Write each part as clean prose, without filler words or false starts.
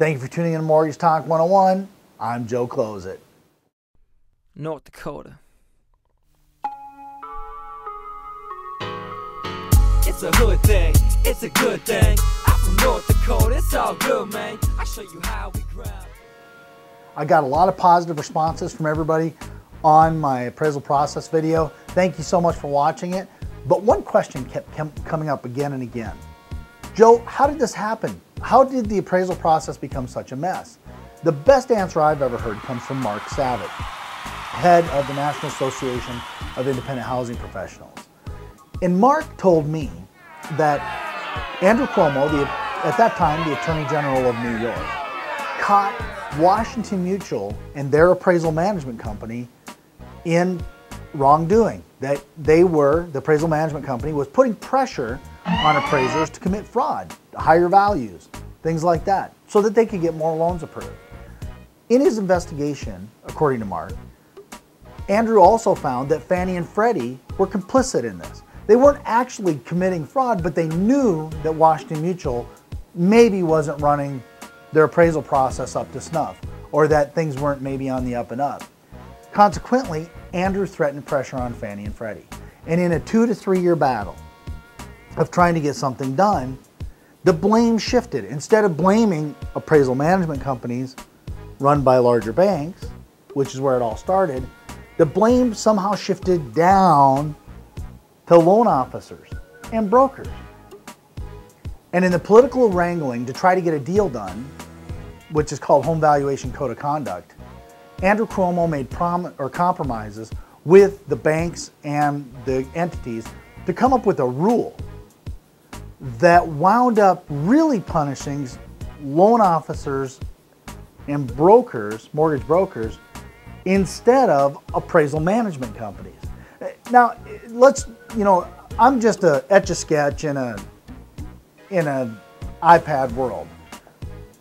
Thank you for tuning in to Mortgage Talk 101. I'm Joe Closeit. North Dakota. It's a hood thing, it's a good thing. I'm from North Dakota, it's all good, man. I'll show you how we grind. I got a lot of positive responses from everybody on my appraisal process video. Thank you so much for watching it. But one question kept coming up again and again. Joe, how did this happen? How did the appraisal process become such a mess? The best answer I've ever heard comes from Marc Savitt, head of the National Association of Independent Housing Professionals. And Marc told me that Andrew Cuomo, at that time the Attorney General of New York, caught Washington Mutual and their appraisal management company in wrongdoing. That the appraisal management company was putting pressure on appraisers to commit fraud, higher values, things like that, so that they could get more loans approved. In his investigation, according to Marc, Andrew also found that Fannie and Freddie were complicit in this. They weren't actually committing fraud, but they knew that Washington Mutual maybe wasn't running their appraisal process up to snuff, or that things weren't maybe on the up and up. Consequently, Andrew threatened pressure on Fannie and Freddie. And in a 2 to 3 year battle of trying to get something done, the blame shifted. Instead of blaming appraisal management companies run by larger banks, which is where it all started, the blame somehow shifted down to loan officers and brokers. And in the political wrangling to try to get a deal done, which is called Home Valuation Code of Conduct, Andrew Cuomo made compromises with the banks and the entities to come up with a rule that wound up really punishing loan officers and brokers, mortgage brokers, instead of appraisal management companies. Now, I'm just a Etch-a-Sketch in an iPad world.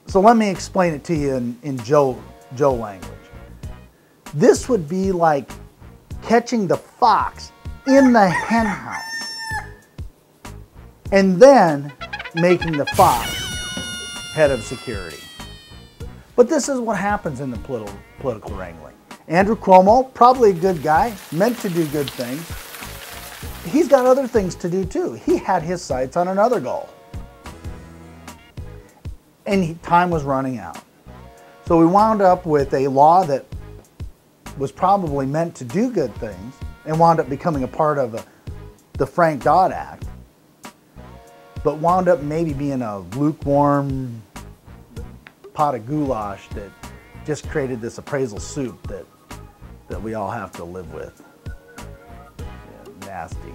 So let me explain it to you in Joe language. This would be like catching the fox in the hen house and then making the fox head of security. But this is what happens in the political wrangling. Andrew Cuomo, probably a good guy, meant to do good things. He's got other things to do too. He had his sights on another goal. And time was running out. So we wound up with a law that was probably meant to do good things and wound up becoming a part of the Frank Dodd Act, but wound up maybe being a lukewarm pot of goulash that just created this appraisal soup that we all have to live with. Yeah, nasty.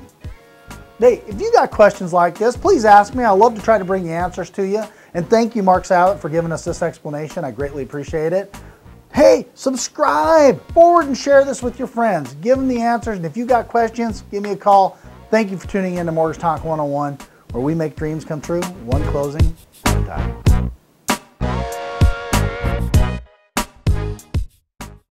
Hey, if you got questions like this, please ask me. I love to try to bring the answers to you. And thank you, Marc Savitt, for giving us this explanation. I greatly appreciate it. Hey, subscribe, forward and share this with your friends. Give them the answers. And if you got questions, give me a call. Thank you for tuning in to Mortgage Talk 101, where we make dreams come true, one closing at a time.